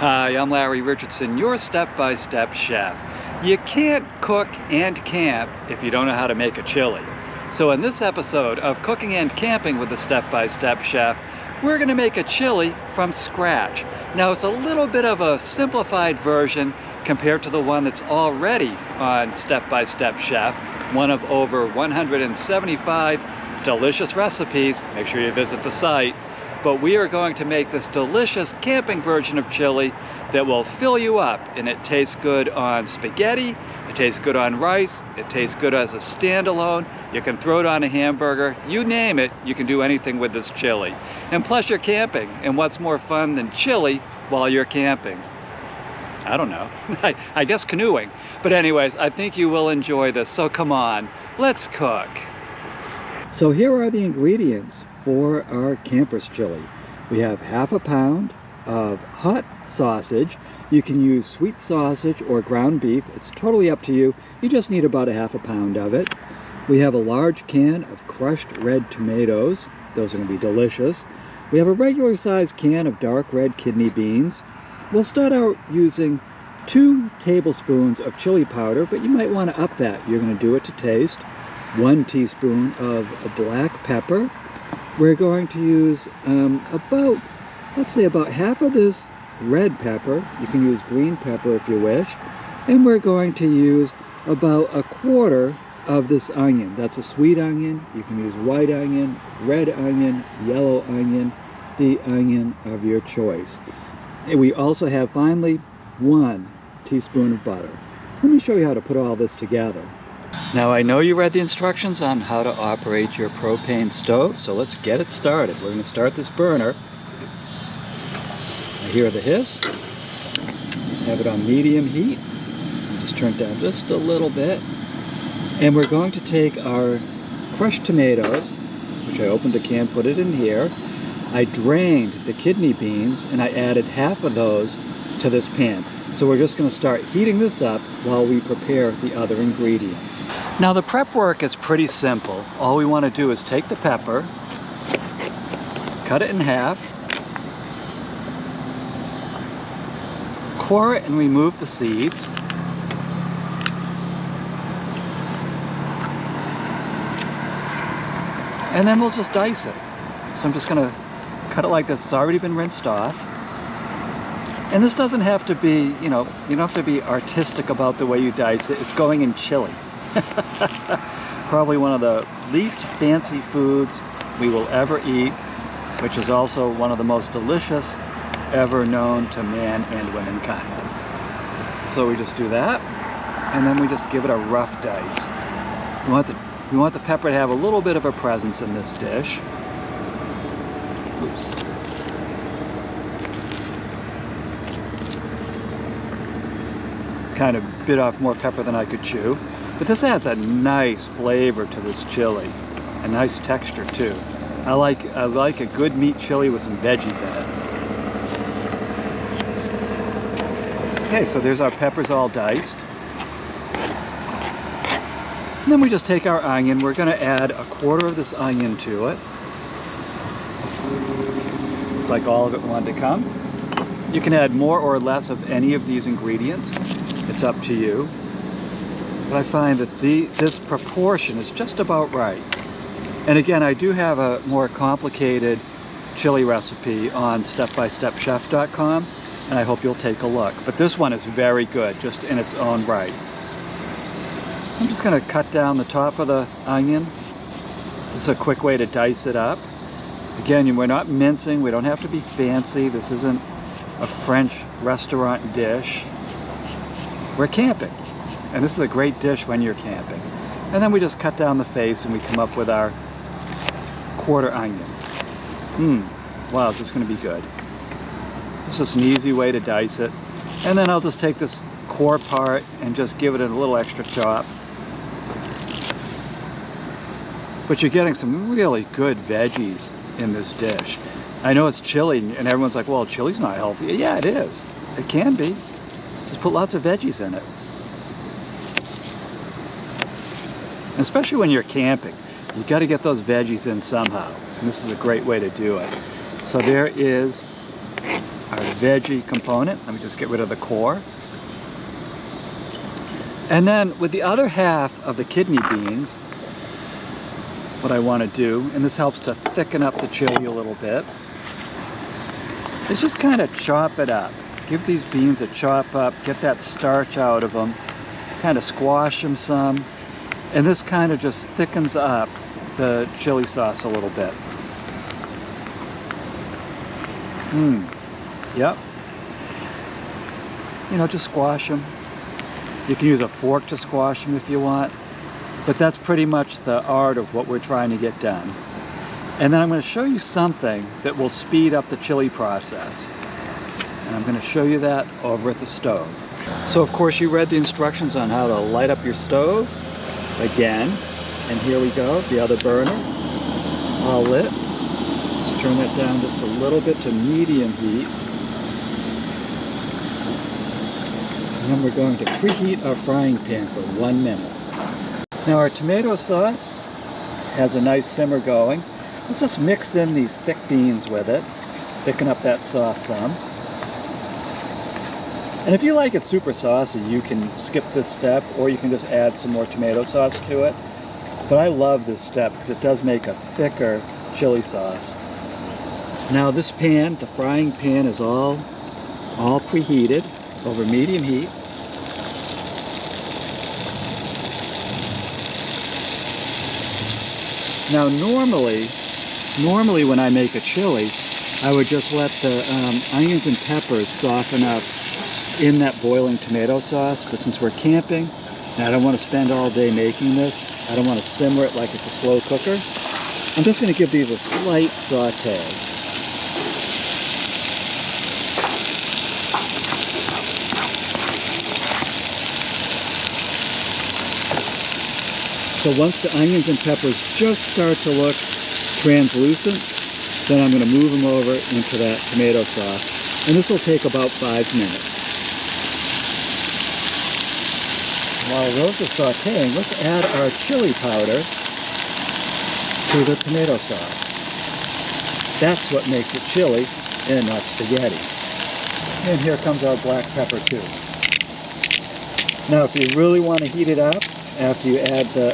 Hi, I'm Larry Richardson, your step-by-step chef. You can't cook and camp if you don't know how to make a chili. So in this episode of Cooking and Camping with the Step-by-Step Chef, we're going to make a chili from scratch. Now it's a little bit of a simplified version compared to the one that's already on Step-by-Step Chef, one of over 175 delicious recipes. Make sure you visit the site. But we are going to make this delicious camping version of chili that will fill you up, and it tastes good on spaghetti, it tastes good on rice, it tastes good as a standalone. You can throw it on a hamburger, you name it, you can do anything with this chili. And plus you're camping, and what's more fun than chili while you're camping? I don't know, I guess canoeing. But anyways, I think you will enjoy this, so come on, let's cook. So here are the ingredients for our camper's chili. We have ½ pound of hot sausage. You can use sweet sausage or ground beef. It's totally up to you. You just need about ½ pound of it. We have a large can of crushed red tomatoes. Those are going to be delicious. We have a regular sized can of dark red kidney beans. We'll start out using 2 tablespoons of chili powder, but you might want to up that. You're going to do it to taste. 1 teaspoon of black pepper. We're going to use let's say about half of this red pepper. You can use green pepper if you wish. And we're going to use about 1/4 of this onion. That's a sweet onion. You can use white onion, red onion, yellow onion, the onion of your choice. And we also have finally 1 teaspoon of butter. Let me show you how to put all this together. Now I know you read the instructions on how to operate your propane stove, so let's get it started. We're going to start this burner. I hear the hiss. Have it on medium heat. Just turn it down just a little bit. And we're going to take our crushed tomatoes, which I opened the can, put it in here. I drained the kidney beans and I added half of those to this pan. So we're just going to start heating this up while we prepare the other ingredients. Now the prep work is pretty simple. All we want to do is take the pepper, cut it in half, core it and remove the seeds, and then we'll just dice it. So I'm just going to cut it like this. It's already been rinsed off. And this doesn't have to be, you don't have to be artistic about the way you dice it. It's going in chili. Probably one of the least fancy foods we will ever eat, which is also one of the most delicious ever known to man and womankind. So we just do that, and then we just give it a rough dice. We want the pepper to have a little bit of a presence in this dish. Oops. Kind of bit off more pepper than I could chew. But this adds a nice flavor to this chili. A nice texture too. I like a good meat chili with some veggies in it. Okay, so there's our peppers all diced. And then we just take our onion. We're going to add 1/4 of this onion to it. Like all of it wanted to come. You can add more or less of any of these ingredients. It's up to you. But I find that this proportion is just about right. And again, I do have a more complicated chili recipe on StepByStepChef.com, and I hope you'll take a look. But this one is very good, just in its own right. So I'm just going to cut down the top of the onion. This is a quick way to dice it up. Again, we're not mincing. We don't have to be fancy. This isn't a French restaurant dish. We're camping, and this is a great dish when you're camping. And then we just cut down the face and we come up with our 1/4 onion. Wow, is this going to be good. This is an easy way to dice it. And then I'll just take this core part and just give it a little extra chop. But you're getting some really good veggies in this dish. I know it's chili and everyone's like, well, chili's not healthy. Yeah, it is. It can be. Just put lots of veggies in it. And especially when you're camping, you got to get those veggies in somehow. And this is a great way to do it. So there is veggie component. Let me just get rid of the core. And then with the other half of the kidney beans, what I want to do, and this helps to thicken up the chili a little bit, is just kind of chop it up. Give these beans a chop up, get that starch out of them, kind of squash them some, and this kind of just thickens up the chili sauce a little bit. Yep. You know, just squash them. You can use a fork to squash them if you want, but that's pretty much the art of what we're trying to get done. And then I'm going to show you something that will speed up the chili process. And I'm going to show you that over at the stove. So of course you read the instructions on how to light up your stove. Again, and here we go, the other burner, all lit. Let's turn that down just a little bit to medium heat. And then we're going to preheat our frying pan for 1 minute. Now our tomato sauce has a nice simmer going. Let's just mix in these thick beans with it, thicken up that sauce some. And if you like it super saucy, you can skip this step, or you can just add some more tomato sauce to it. But I love this step because it does make a thicker chili sauce. Now this pan, the frying pan, is all preheated over medium heat. Now normally when I make a chili, I would just let the onions and peppers soften up in that boiling tomato sauce, but since we're camping and I don't want to spend all day making this, I don't want to simmer it like it's a slow cooker, I'm just going to give these a slight saute. So once the onions and peppers just start to look translucent, then I'm going to move them over into that tomato sauce, and this will take about 5 minutes. While those are sauteing, let's add our chili powder to the tomato sauce. That's what makes it chili and not spaghetti. And here comes our black pepper too. Now if you really want to heat it up, after you add the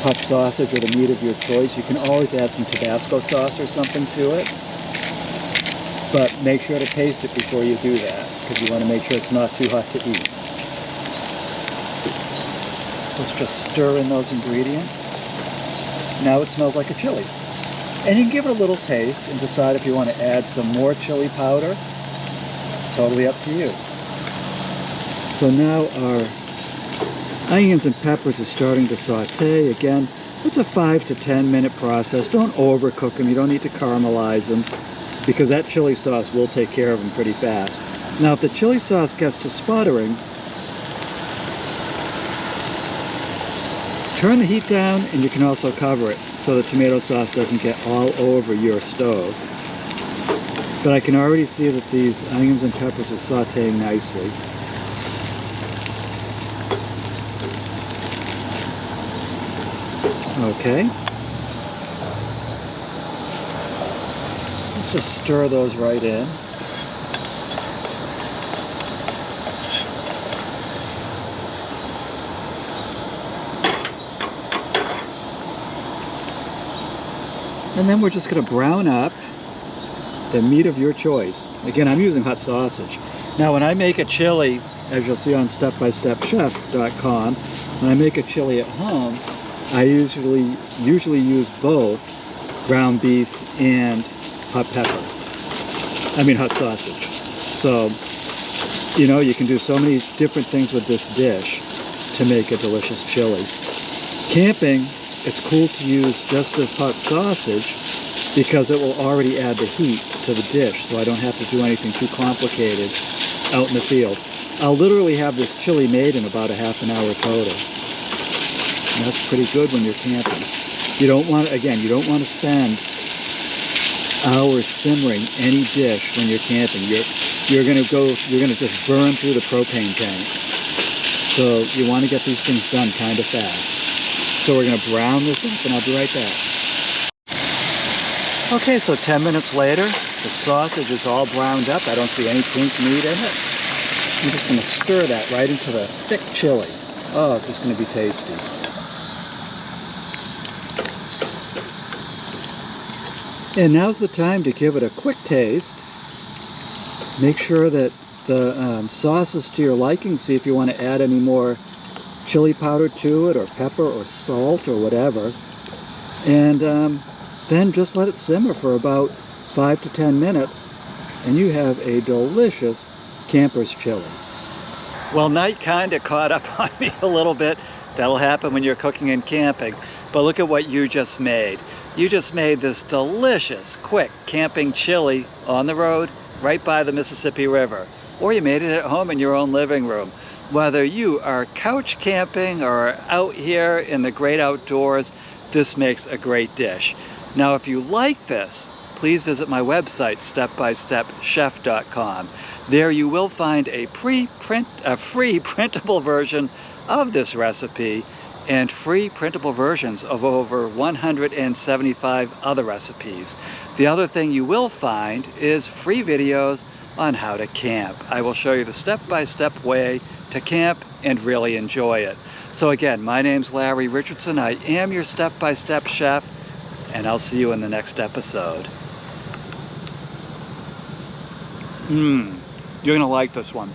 hot sausage or the meat of your choice, you can always add some Tabasco sauce or something to it. But make sure to taste it before you do that, because you want to make sure it's not too hot to eat. Let's just stir in those ingredients. Now it smells like a chili. And you can give it a little taste and decide if you want to add some more chili powder. Totally up to you. So now our onions and peppers are starting to saute. Again, it's a 5 to 10 minute process. Don't overcook them. You don't need to caramelize them, because that chili sauce will take care of them pretty fast. Now if the chili sauce gets to sputtering, turn the heat down, and you can also cover it so the tomato sauce doesn't get all over your stove. But I can already see that these onions and peppers are sauteing nicely. Okay. Let's just stir those right in. And then we're just going to brown up the meat of your choice. Again, I'm using hot sausage. Now when I make a chili, as you'll see on StepByStepChef.com, when I make a chili at home, I usually use both ground beef and hot sausage. So, you know, you can do so many different things with this dish to make a delicious chili. Camping, it's cool to use just this hot sausage because it will already add the heat to the dish, so I don't have to do anything too complicated out in the field. I'll literally have this chili made in about a half an hour total. And that's pretty good when you're camping. You don't want to, again, you don't want to spend hours simmering any dish when you're camping. You're going to just burn through the propane tanks. So you want to get these things done kind of fast. So we're going to brown this up, and I'll be right back. Okay, so 10 minutes later, the sausage is all browned up. I don't see any pink meat in it. I'm just going to stir that right into the thick chili. Oh, this is going to be tasty. And now's the time to give it a quick taste. Make sure that the sauce is to your liking. See if you want to add any more chili powder to it, or pepper, or salt, or whatever. And then just let it simmer for about 5 to 10 minutes, and you have a delicious camper's chili. Well, night kind of caught up on me a little bit. That'll happen when you're cooking and camping. But look at what you just made. You just made this delicious, quick camping chili on the road, right by the Mississippi River. Or you made it at home in your own living room. Whether you are couch camping or out here in the great outdoors, this makes a great dish. Now, if you like this, please visit my website, StepByStepChef.com. There you will find a free printable version of this recipe and free printable versions of over 175 other recipes. The other thing you will find is free videos on how to camp. I will show you the step-by-step way to camp and really enjoy it. So again, my name's Larry Richardson. I am your step-by-step chef, and I'll see you in the next episode. You're gonna like this one.